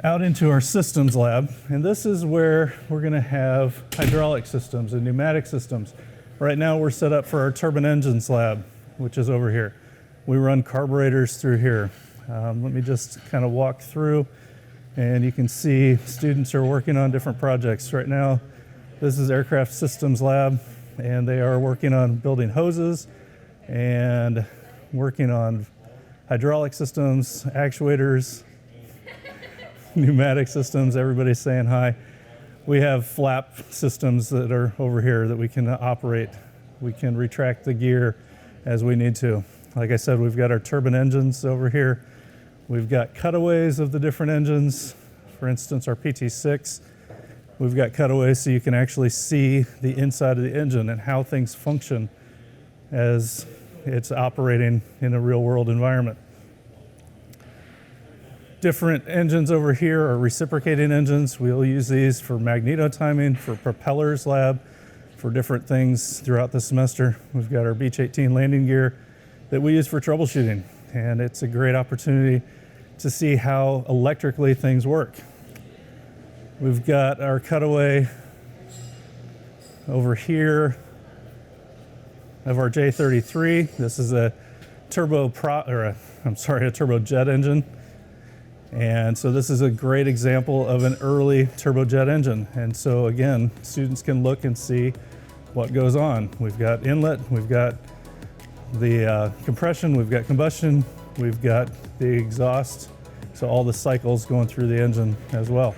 out into our systems lab, and this is where we're going to have hydraulic systems and pneumatic systems. Right now we're set up for our turbine engines lab, which is over here. We run carburetors through here. Let me just kind of walk through, and you can see students are working on different projects. Right now, this is aircraft systems lab, and they are working on building hoses and working on hydraulic systems, actuators, pneumatic systems. Everybody's saying hi. We have flap systems that are over here that we can operate. We can retract the gear as we need to. Like I said, we've got our turbine engines over here. We've got cutaways of the different engines. For instance, our PT6, we've got cutaways so you can actually see the inside of the engine and how things function as it's operating in a real world environment. Different engines over here are reciprocating engines. We'll use these for magneto-timing, for propellers lab, for different things throughout the semester. We've got our Beech 18 landing gear that we use for troubleshooting, and it's a great opportunity to see how electrically things work. We've got our cutaway over here of our J33. This is a turbojet engine. And so this is a great example of an early turbojet engine. And so again, students can look and see what goes on. We've got inlet, we've got the compression, we've got combustion, we've got the exhaust. So all the cycles going through the engine as well.